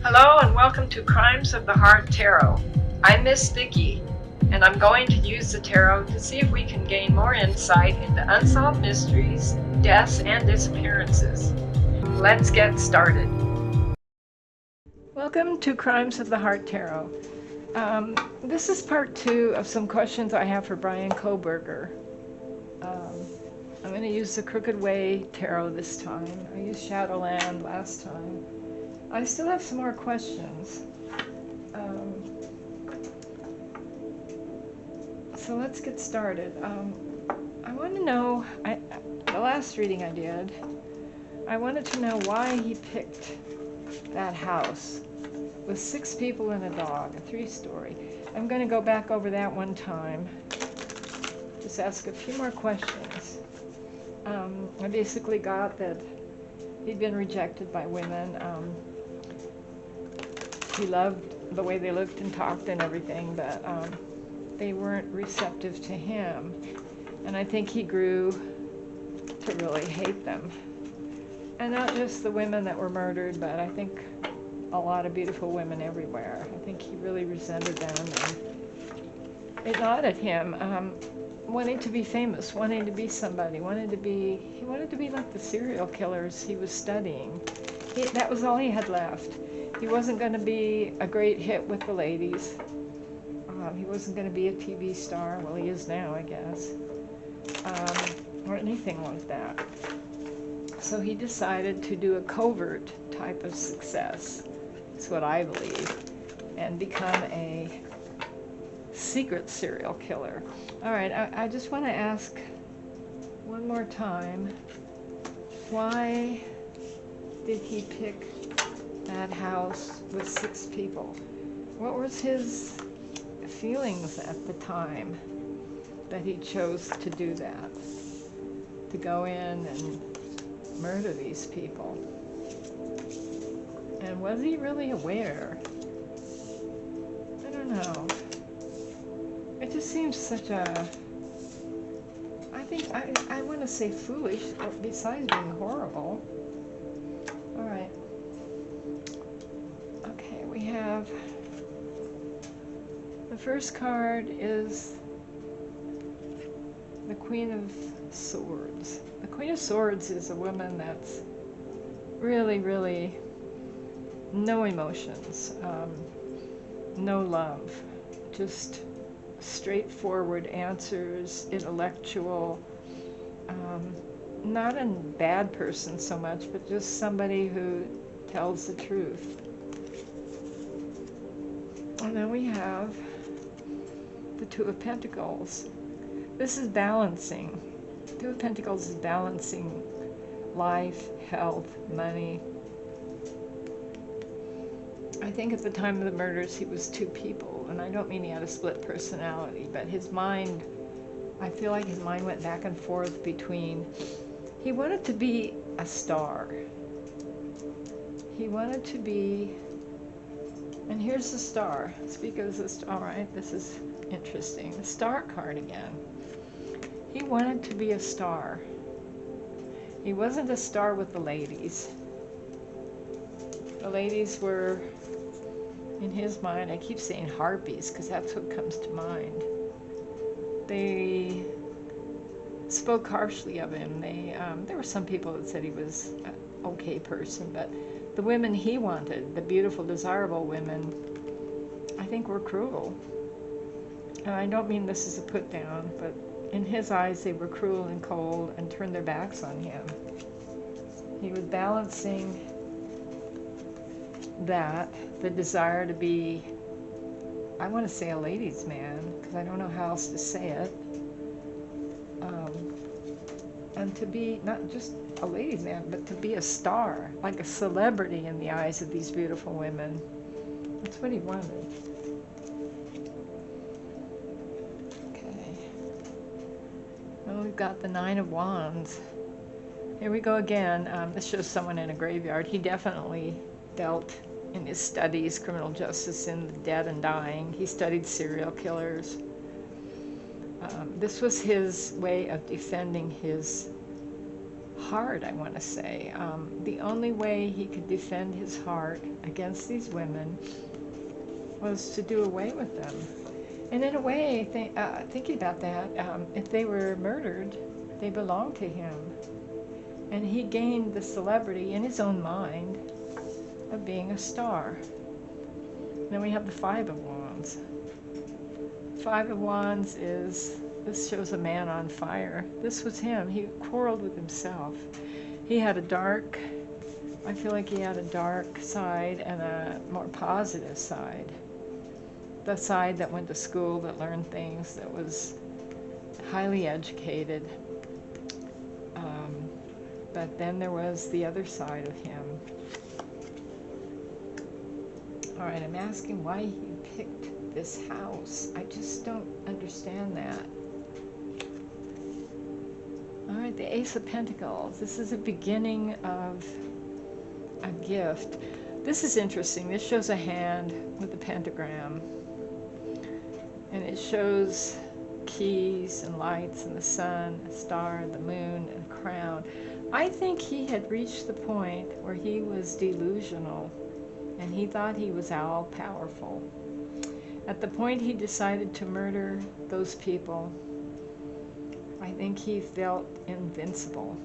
Hello and welcome to Crimes of the Heart Tarot. I'm Miss Vicki, and I'm going to use the tarot to see if we can gain more insight into unsolved mysteries, deaths, and disappearances. Let's get started. Welcome to Crimes of the Heart Tarot. This is part 2 of some questions I have for Bryan Kohberger. I'm going to use the Crooked Way Tarot this time. I used Shadowland last time. I still have some more questions. So let's get started. I want to know, the last reading I did, I wanted to know why he picked that house with 6 people and a dog, a 3-story. I'm going to go back over that one time, just ask a few more questions. I basically got that he'd been rejected by women. He loved the way they looked and talked and everything, but they weren't receptive to him. And I think he grew to really hate them. And not just the women that were murdered, but I think a lot of beautiful women everywhere. I think he really resented them. And it gnawed at him, wanting to be famous, wanting to be somebody, he wanted to be like the serial killers he was studying. That was all he had left. He wasn't going to be a great hit with the ladies. He wasn't going to be a TV star. Well, he is now, I guess. Or anything like that. So he decided to do a covert type of success. That's what I believe. And become a secret serial killer. All right, I just want to ask one more time, why did he pick that house with 6 people? What was his feelings at the time that he chose to do that? To go in and murder these people? And was he really aware? I don't know. It just seems such a, I want to say foolish, besides being horrible. All right. Okay, we have, the first card is the Queen of Swords. The Queen of Swords is a woman that's really, really no emotions, no love, just straightforward answers, intellectual, not a bad person so much, but just somebody who tells the truth. And then we have the Two of Pentacles. This is balancing. Two of Pentacles is balancing life, health, money. I think at the time of the murders he was 2 people, and I don't mean he had a split personality, but his mind, I feel like his mind went back and forth between, he wanted to be a star. He wanted to be, and here's the star. Speak of the star. All right, this is interesting. The star card again. He wanted to be a star. He wasn't a star with the ladies. The ladies were, in his mind, I keep saying harpies because that's what comes to mind. They spoke harshly of him. There were some people that said he was an okay person, but the women he wanted, the beautiful, desirable women, I think were cruel. And I don't mean this as a put down, but in his eyes they were cruel and cold and turned their backs on him. He was balancing that, the desire to be, I want to say a ladies' man, because I don't know how else to say it, and to be not just a ladies' man, but to be a star, like a celebrity in the eyes of these beautiful women. That's what he wanted. Okay. Well, we've got the Nine of Wands. Here we go again. This shows someone in a graveyard. He definitely dealt in his studies, criminal justice in the dead and dying. He studied serial killers. This was his way of defending his heart, I want to say. The only way he could defend his heart against these women was to do away with them. And in a way, thinking about that, if they were murdered, they belonged to him. And he gained the celebrity in his own mind of being a star. Then we have the Five of Wands. Five of Wands this shows a man on fire. This was him. He quarreled with himself. He had I feel like he had a dark side and a more positive side. The side that went to school, that learned things, that was highly educated. But then there was the other side of him. All right, I'm asking why he picked this house. I just don't understand that. All right, the Ace of Pentacles. This is a beginning of a gift. This is interesting. This shows a hand with a pentagram. And it shows keys and lights and the sun, a star, the moon, and a crown. I think he had reached the point where he was delusional and he thought he was all powerful. At the point he decided to murder those people, I think he felt invincible.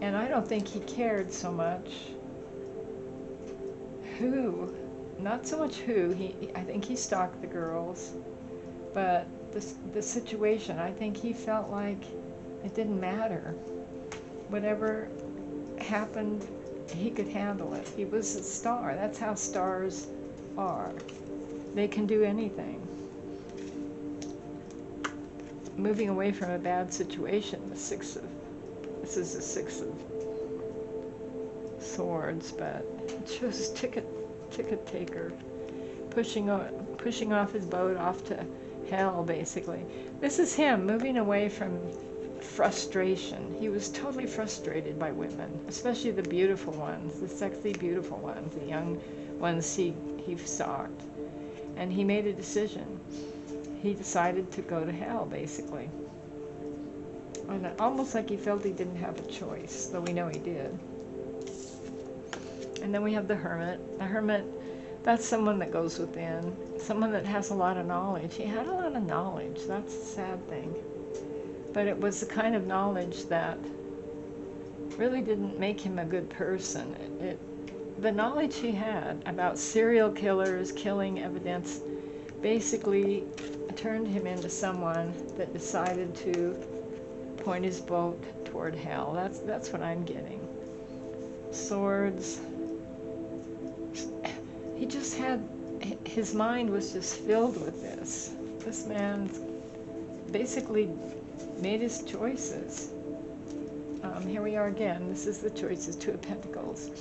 And I don't think he cared so much who, not so much who, I think he stalked the girls, but the situation, I think he felt like it didn't matter. Whatever happened, he could handle it. He was a star. That's how stars are. They can do anything. Moving away from a bad situation, this is the Six of Swords, but it shows ticket taker, pushing off his boat off to hell, basically. This is him moving away from frustration. He was totally frustrated by women, especially the beautiful ones, the sexy, beautiful ones, the young ones he stalked. And he made a decision. He decided to go to hell, basically. And almost like he felt he didn't have a choice, though we know he did. And then we have the Hermit. The Hermit, that's someone that goes within, someone that has a lot of knowledge. He had a lot of knowledge. That's a sad thing. But it was the kind of knowledge that really didn't make him a good person. The knowledge he had about serial killers, killing evidence, basically turned him into someone that decided to point his boat toward hell. That's what I'm getting. Swords. He just had, his mind was just filled with this. This man basically made his choices. Here we are again. This is the choices, Two of Pentacles.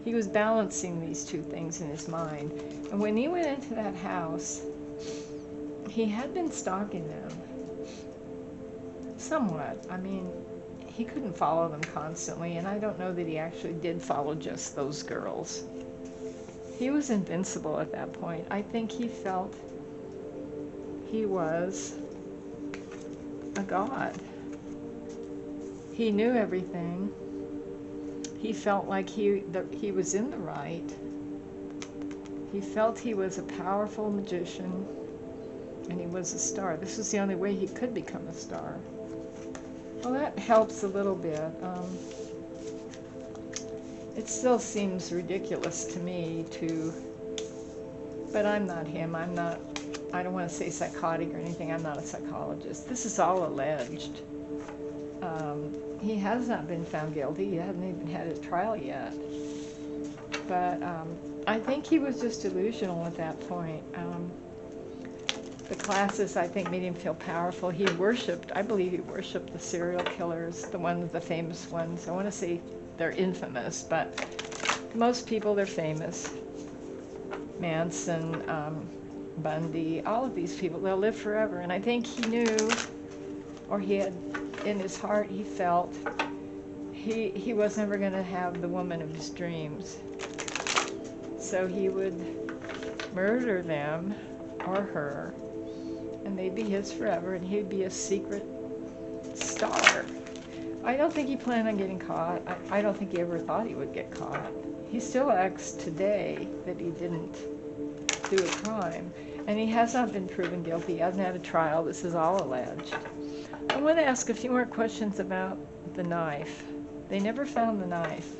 He was balancing these two things in his mind. And when he went into that house, he had been stalking them. Somewhat. I mean, he couldn't follow them constantly, and I don't know that he actually did follow just those girls. He was invincible at that point. I think he felt he was a god. He knew everything. He felt like he was in the right. He felt he was a powerful magician, and he was a star. This was the only way he could become a star. Well, that helps a little bit. It still seems ridiculous to me but I'm not him. I don't want to say psychotic or anything. I'm not a psychologist. This is all alleged. He has not been found guilty. He hasn't even had his trial yet. But I think he was just delusional at that point. The classes, I think, made him feel powerful. He worshipped, I believe he worshipped the serial killers, the famous ones. I want to say they're infamous, but most people, they're famous. Manson, Bundy, all of these people, they'll live forever. And I think he knew, or he had, in his heart, he felt he was never going to have the woman of his dreams. So he would murder them, or her, and they'd be his forever, and he'd be a secret star. I don't think he planned on getting caught. I don't think he ever thought he would get caught. He still acts today that he didn't do a crime. And he has not been proven guilty. He hasn't had a trial. This is all alleged. I want to ask a few more questions about the knife. They never found the knife.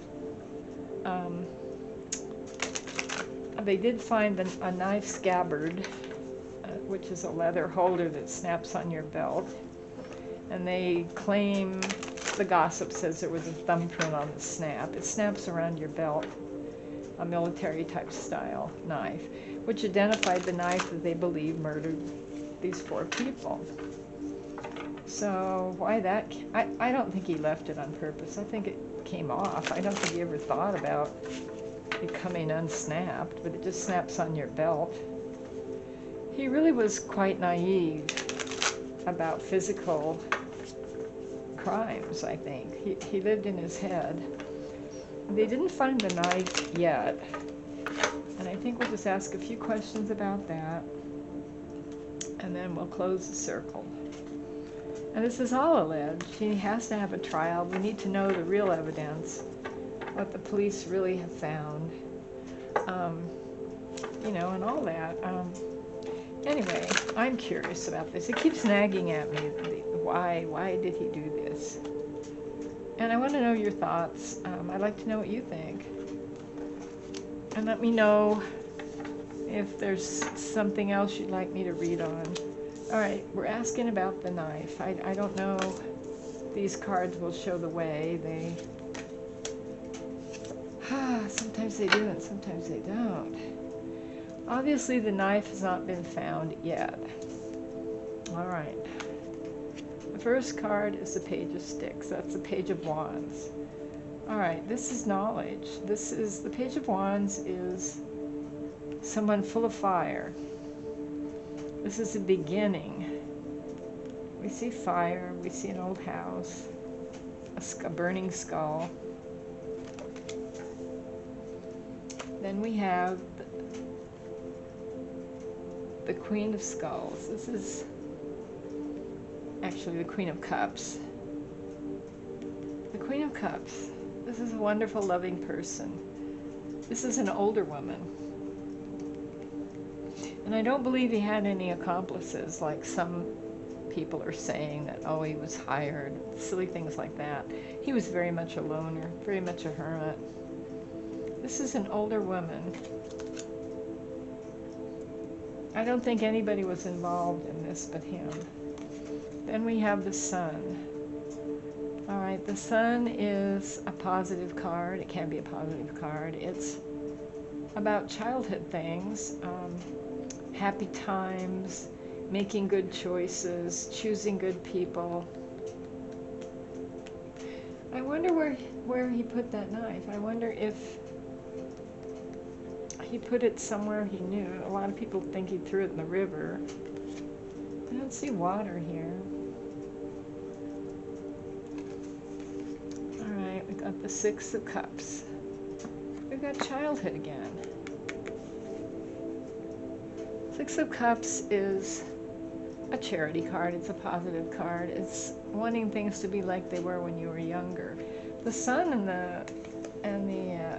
They did find a knife scabbard, which is a leather holder that snaps on your belt. And they claim, the gossip says there was a thumbprint on the snap. It snaps around your belt, a military type style knife, which identified the knife that they believe murdered these 4 people. So why that? I don't think he left it on purpose. I think it came off. I don't think he ever thought about it coming unsnapped, but it just snaps on your belt. He really was quite naive about physical crimes, I think. He lived in his head. They didn't find the knife yet, and I think we'll just ask a few questions about that, and then we'll close the circle. And this is all alleged. He has to have a trial. We need to know the real evidence, what the police really have found, and all that. Anyway, I'm curious about this. It keeps nagging at me. Why did he do this? And I want to know your thoughts. I'd like to know what you think. And let me know if there's something else you'd like me to read on. All right, we're asking about the knife. I don't know. These cards will show the way. Sometimes they do and sometimes they don't. Obviously, the knife has not been found yet. All right. The first card is the Page of Sticks. That's the Page of Wands. All right, this is knowledge. The Page of Wands is someone full of fire. This is the beginning. We see fire. We see an old house, a burning skull. Then we have the Queen of Skulls. This is actually the Queen of Cups. The Queen of Cups. This is a wonderful, loving person. This is an older woman. And I don't believe he had any accomplices, like some people are saying that, oh, he was hired, silly things like that. He was very much a loner, very much a hermit. This is an older woman. I don't think anybody was involved in this but him. Then we have the Sun. All right, the Sun is a positive card. It can be a positive card. It's about childhood things, happy times, making good choices, choosing good people. I wonder where he put that knife. I wonder if he put it somewhere he knew. A lot of people think he threw it in the river. I don't see water here. All right, we got the Six of Cups. We've got childhood again. Six of Cups is a charity card. It's a positive card. It's wanting things to be like they were when you were younger. The Sun and the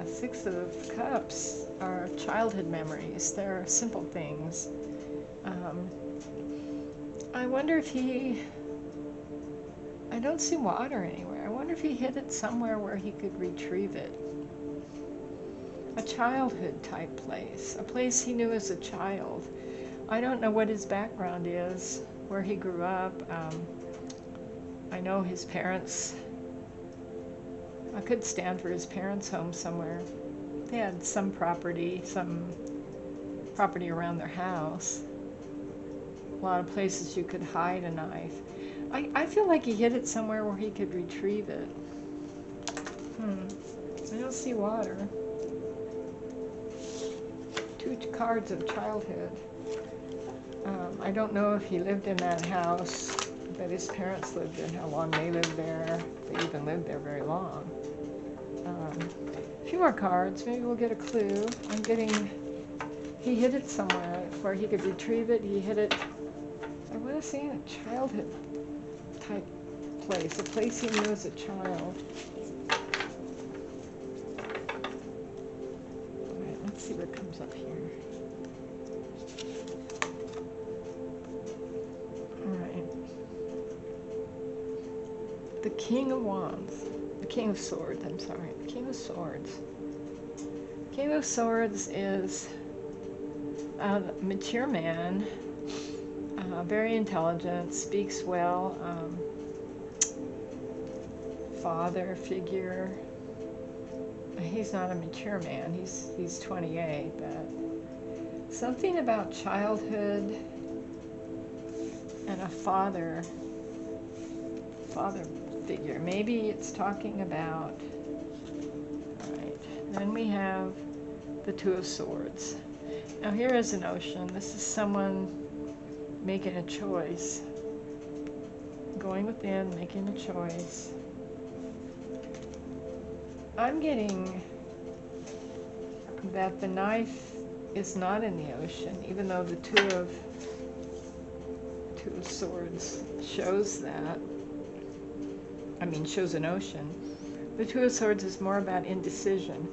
Six of Cups are childhood memories. They're simple things. I wonder if I don't see water anywhere. I wonder if he hid it somewhere where he could retrieve it. A childhood type place, a place he knew as a child. I don't know what his background is, where he grew up. I know his parents. I could stand for his parents' home somewhere. They had some property around their house. A lot of places you could hide a knife. I feel like he hid it somewhere where he could retrieve it. I don't see water. 2 cards of childhood. I don't know if he lived in that house that his parents lived in, how long they lived there. They even lived there very long. A few more cards, maybe we'll get a clue. He hid it somewhere where he could retrieve it. He hid it, I want to say, in a childhood type a place he knew as a child. All right, let's see what comes up here. All right. The King of Wands. The King of Swords, I'm sorry. The King of Swords. King of Swords is a mature man, very intelligent, speaks well, father figure. He's not a mature man, he's 28, but something about childhood and a father figure. Maybe it's talking about, all right, then we have the Two of Swords. Now here is an ocean. This is someone making a choice, going within, making a choice. I'm getting that the knife is not in the ocean, even though the Two of Swords shows that. I mean, shows an ocean. The Two of Swords is more about indecision.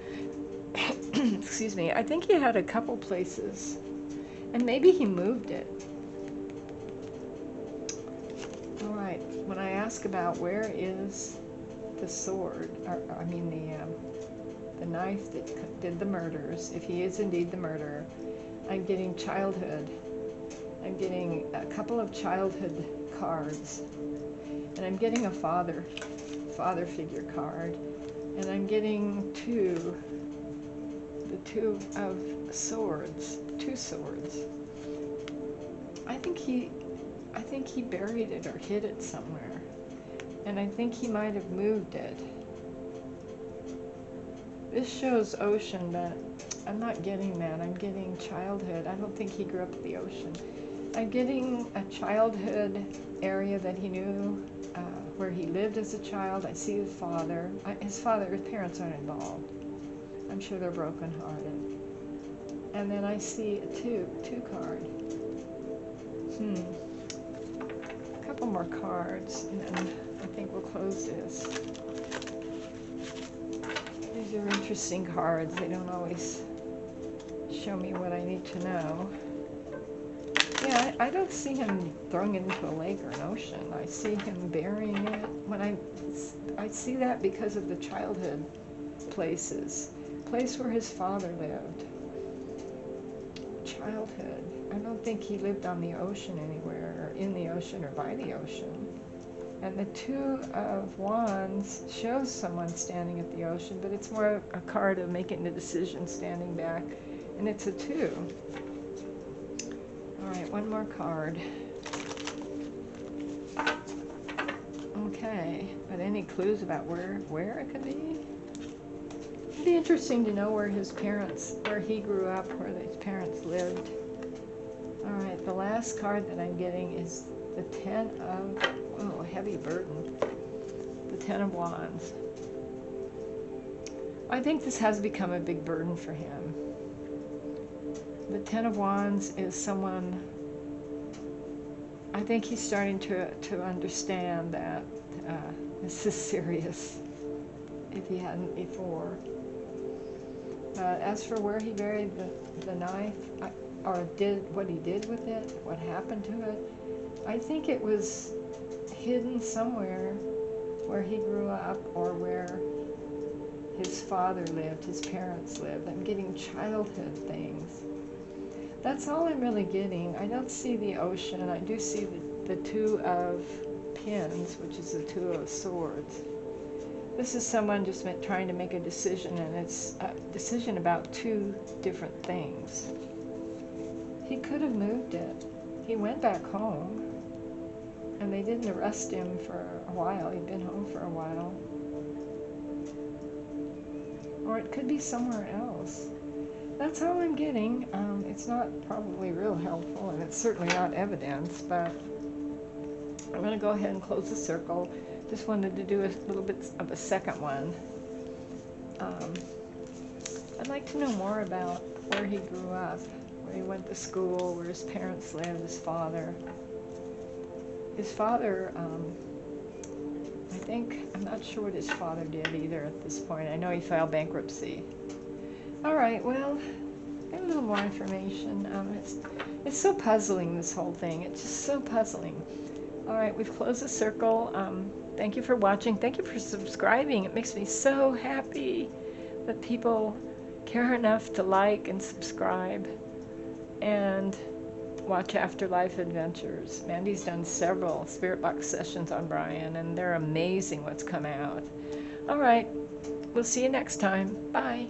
Excuse me. I think he had a couple places, and maybe he moved it. All right. When I ask about where is the sword, or, I mean the knife that did the murders, if he is indeed the murderer, I'm getting childhood. I'm getting a couple of childhood cards, and I'm getting a father figure card, and I'm getting the Two of Swords, two swords. I think he buried it or hid it somewhere, and I think he might have moved it. This shows ocean, but I'm not getting that. I'm getting childhood. I don't think he grew up at the ocean. I'm getting a childhood area that he knew, where he lived as a child. I see his father. His parents aren't involved. I'm sure they're brokenhearted. And then I see a two card. A couple more cards, and then I think we'll close this. These are interesting cards. They don't always show me what I need to know. Yeah, I don't see him throwing it into a lake or an ocean. I see him burying it. When I see that because of the childhood places. Place where his father lived. Childhood. I don't think he lived on the ocean anywhere, or in the ocean, or by the ocean. And the Two of Wands shows someone standing at the ocean, but it's more a card of making the decision, standing back, and it's a 2. All right, one more card. Okay, but any clues about where it could be? It'd be interesting to know where he grew up, where his parents lived. All right, the last card that I'm getting is the 10 of, oh, a heavy burden. The 10 of Wands. I think this has become a big burden for him. The 10 of Wands is someone, I think he's starting to understand that this is serious, if he hadn't before. As for where he buried the knife, or what he did with it, what happened to it, I think it was hidden somewhere where he grew up, or where his father lived, his parents lived. I'm getting childhood things. That's all I'm really getting. I don't see the ocean. I do see the 2 of Pins, which is the 2 of Swords. This is someone just trying to make a decision, and it's a decision about 2 different things. He could have moved it. He went back home, and they didn't arrest him for a while. He'd been home for a while. Or it could be somewhere else. That's all I'm getting. It's not probably real helpful, and it's certainly not evidence, but I'm going to go ahead and close the circle. Just wanted to do a little bit of a second one. I'd like to know more about where he grew up, where he went to school, where his parents lived, his father. His father I'm not sure what his father did either at this point. I know he filed bankruptcy. All right, well, a little more information. It's so puzzling, this whole thing. It's just so puzzling. All right, we've closed the circle. Thank you for watching. Thank you for subscribing. It makes me so happy that people care enough to like and subscribe and watch Afterlife Adventures. Mandy's done several Spirit Box sessions on Bryan, and they're amazing what's come out. All right, we'll see you next time. Bye.